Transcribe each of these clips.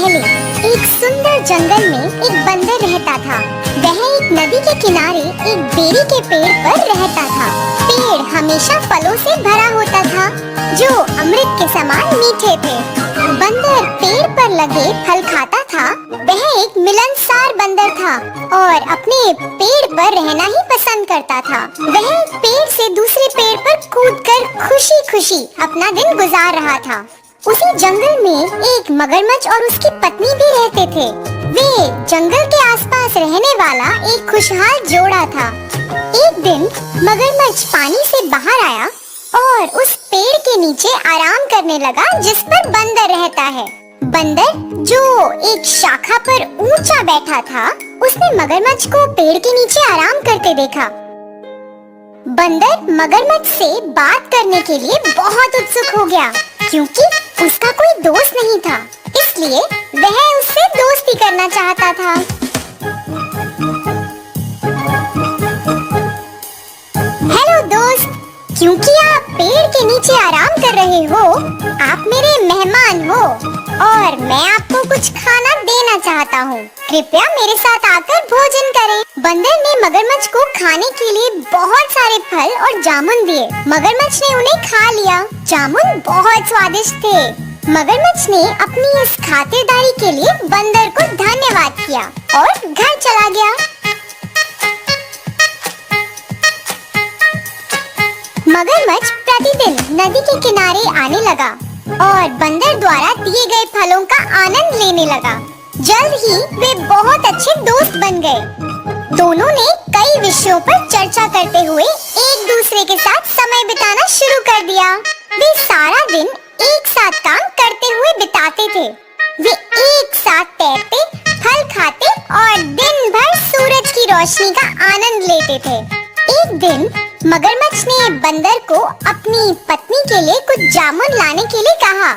पहले एक सुंदर जंगल में एक बंदर रहता था। वह एक नदी के किनारे एक बेरी के पेड़ पर रहता था। पेड़ हमेशा फलों से भरा होता था जो अमृत के समान मीठे थे। बंदर पेड़ पर लगे फल खाता था। वह एक मिलनसार बंदर था और अपने पेड़ पर रहना ही पसंद करता था। वह एक पेड़ से दूसरे पेड़ पर कूदकर खुशी खुशी अपना दिन गुजार रहा था। उसी जंगल में एक मगरमच्छ और उसकी पत्नी भी रहते थे। वे जंगल के आसपास रहने वाला एक खुशहाल जोड़ा था। एक दिन मगरमच्छ पानी से बाहर आया और उस पेड़ के नीचे आराम करने लगा जिस पर बंदर रहता है। बंदर जो एक शाखा पर ऊंचा बैठा था, उसने मगरमच्छ को पेड़ के नीचे आराम करते देखा। बंदर मगरमच्छ से बात करने के लिए बहुत उत्सुक हो गया क्योंकि उसका कोई दोस्त नहीं था, इसलिए वह उससे दोस्ती करना चाहता था। हेलो दोस्त, क्योंकि आप पेड़ के नीचे आराम कर रहे हो, आप मेरे मेहमान हो और मैं आपको कुछ खाना देना चाहता हूँ। कृपया मेरे साथ आकर भोजन करें। बंदर ने मगरमच्छ को खाने के लिए बहुत सारे फल और जामुन दिए। मगरमच्छ ने उन्हें खा लिया। जामुन बहुत स्वादिष्ट थे। मगरमच्छ ने अपनी इस खातिरदारी के लिए बंदर को धन्यवाद किया और घर चला गया। मगरमच्छ प्रतिदिन नदी के किनारे आने लगा और बंदर द्वारा दिए गए फलों का आनंद लेने लगा। जल्द ही वे बहुत अच्छे दोस्त बन गए। दोनों ने कई विषयों पर चर्चा करते हुए एक दूसरे के साथ समय बिताना शुरू कर दिया। वे सारा दिन एक साथ काम करते हुए बिताते थे। वे एक साथ तैरते, फल खाते और दिन भर सूरज की रोशनी का आनंद लेते थे। एक दिन मगरमच्छ ने बंदर को अपनी पत्नी के लिए कुछ जामुन लाने के लिए कहा।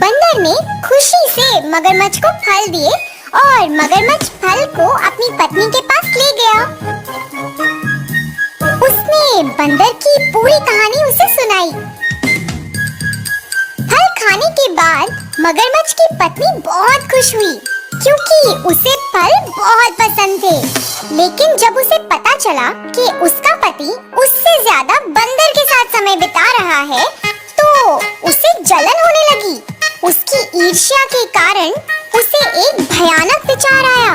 बंदर ने खुशी से मगरमच्छ को फल दिए और मगरमच्छ फल को अपनी पत्नी के पास ले गया। उसने बंदर की पूरी कहानी उसे सुनाई। फल खाने के बाद मगरमच्छ की पत्नी बहुत खुश हुई क्योंकि उसे फल बहुत पसंद थे। लेकिन जब उसे पता चला कि उसका पति उससे ज्यादा बंदर के साथ समय बिता रहा है, तो उसे जलन होने लगी। उसकी ईर्ष्या के कारण उसे एक भयानक विचार आया।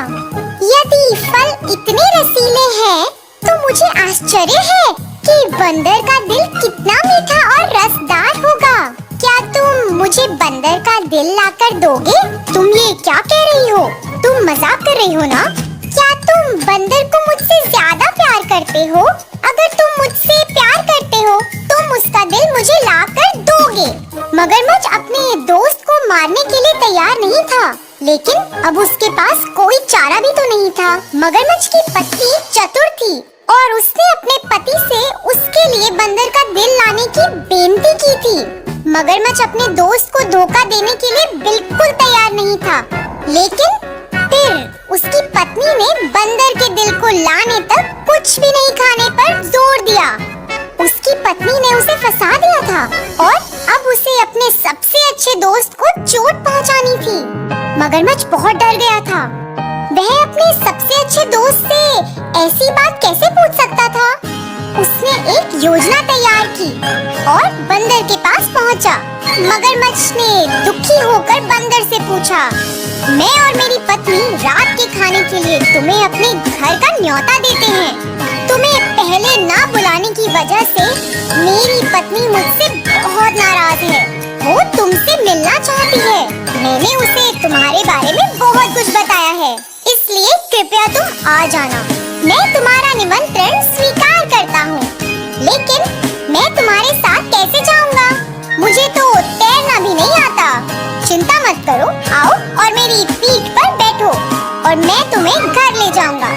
यदि फल इतने रसीले हैं, तो मुझे आश्चर्य है कि बंदर का दिल कितना मीठा और रसदार होगा। क्या तुम मुझे बंदर का दिल लाकर दोगे? तुम ये क्या कह रही हो? तुम मजाक कर रही हो ना? क्या तुम बंदर को मुझसे ज्यादा प्यार करते हो? अगर तुम मुझसे प्यार करते हो, तुम उसका दिल मुझे लाकर दोगे। मगरमच्छ अपने दोस्त को मारने के लिए तैयार नहीं था, लेकिन अब उसके पास कोई चारा भी तो नहीं था। मगरमच्छ की पत्नी चतुर थी और उसने अपने पति से उसके लिए बंदर का दिल लाने की बेनती की थी। मगरमच्छ अपने दोस्त को धोखा देने के लिए बिल्कुल तैयार नहीं था, लेकिन फिर उसकी पत्नी ने बंदर के दिल को लाने तक कुछ भी नहीं खाने पर जोर दिया। उसकी पत्नी ने उसे फंसा दिया था और अब उसे अपने सबसे अच्छे दोस्त को चोट पहुंचानी थी। मगरमच्छ बहुत डर गया था। वह अपने सबसे अच्छे दोस्त से ऐसी बात कैसे पूछ सकता था? उसने एक योजना तैयार की और बंदर के पास पहुंचा। मगरमच्छ ने दुखी होकर बंदर से पूछा, मैं और मेरी पत्नी रात के खाने के लिए तुम्हें अपने घर का न्योता देते हैं। तुम्हें पहले ना बुलाने की वजह से मेरी पत्नी मुझसे बहुत नाराज है। वो तुमसे मिलना चाहती है। मैंने उसे तुम्हारे बारे में बहुत कुछ बताया है, इसलिए कृपया तुम आ जाना। मैं तुम्हारा निमंत्रण स्वीकार करता हूँ, लेकिन मैं तुम्हारे साथ कैसे जाऊँगा? मुझे तो तैरना भी नहीं आता। चिंता मत करो, आओ और मेरी पीठ पर बैठो और मैं तुम्हें घर ले जाऊंगा।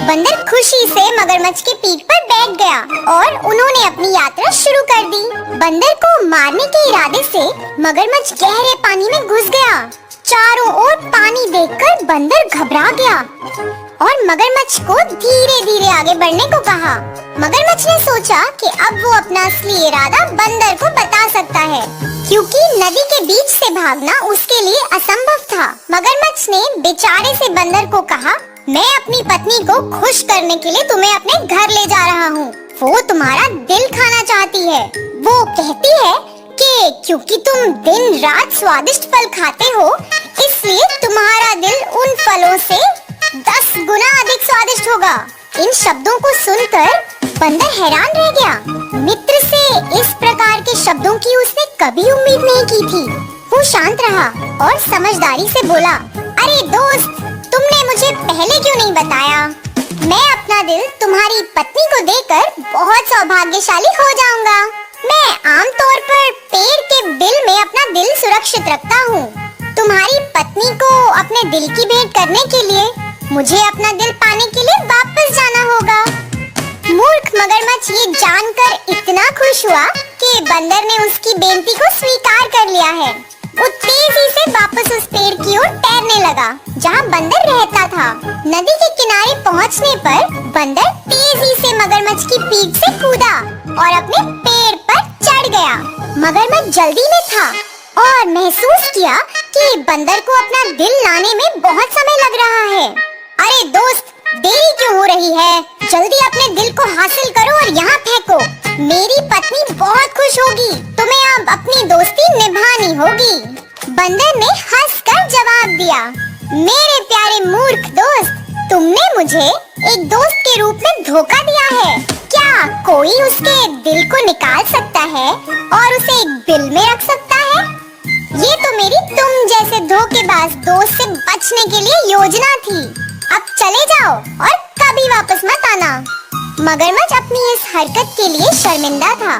बंदर खुशी से मगरमच्छ की पीठ पर बैठ गया और उन्होंने अपनी यात्रा शुरू कर दी। बंदर को मारने के इरादे से मगरमच्छ गहरे पानी में घुस गया। चारों ओर पानी देखकर बंदर घबरा गया और मगरमच्छ को धीरे धीरे आगे बढ़ने को कहा। मगरमच्छ ने सोचा कि अब वो अपना असली इरादा बंदर को बता सकता है, क्योंकि नदी के बीच से भागना उसके लिए असंभव था। के लिए तुम्हें अपने घर ले जा रहा हूँ। वो तुम्हारा दिल खाना चाहती है। वो कहती है कि क्योंकि तुम दिन रात स्वादिष्ट फल खाते हो, इसलिए तुम्हारा दिल उन फलों से 10 गुना अधिक स्वादिष्ट होगा। इन शब्दों को सुनकर बंदर हैरान रह गया। मित्र से इस प्रकार के शब्दों की उसने कभी उम्मीद नहीं की थी। वो शांत रहा और समझदारी से बोला, अरे दोस्त, तुमने मुझे पहले क्यों नहीं बताया? मैं अपना दिल तुम्हारी पत्नी को देकर बहुत सौभाग्यशाली हो जाऊंगा। मैं आमतौर पर पेड़ के बिल में अपना दिल सुरक्षित रखता हूँ। तुम्हारी पत्नी को अपने दिल की भेंट करने के लिए मुझे अपना दिल पाने के लिए वापस जाना होगा। मूर्ख मगरमच्छ ये जानकर इतना खुश हुआ कि बंदर ने उसकी बेनती को स्वीकार कर लिया है। वो तेजी से वापस उस पेड़ की ओर तैरने लगा जहाँ बंदर रहता था। नदी के किनारे पहुँचने पर बंदर तेजी से मगरमच्छ की पीठ से कूदा और अपने पेड़ पर चढ़ गया। मगरमच्छ जल्दी में था और महसूस किया कि बंदर को अपना दिल लाने में बहुत समय लग रहा है। अरे दोस्त, देरी क्यों हो रही है? जल्दी अपने दिल को हासिल करो और यहाँ फेंको। मेरी पत्नी बहुत खुश होगी। तुम्हें अब अपनी दोस्ती निभानी होगी। बंदर ने हंसकर जवाब दिया, मेरे प्यारे मूर्ख दोस्त, तुमने मुझे एक दोस्त के रूप में धोखा दिया है। क्या कोई उसके दिल को निकाल सकता है और उसे एक बिल में रख सकता है? ये तो मेरी तुम जैसे धोखेबाज दोस्त से बचने के लिए योजना थी। अब चले जाओ और कभी वापस मत आना। मगरमच्छ अपनी इस हरकत के लिए शर्मिंदा था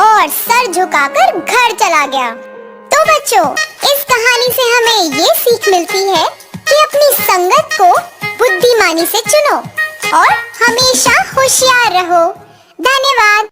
और सर झुकाकर घर चला गया। तो बच्चों, इस कहानी से हमें ये सीख मिलती है कि अपनी संगत को बुद्धिमानी से चुनो और हमेशा होशियार रहो। धन्यवाद।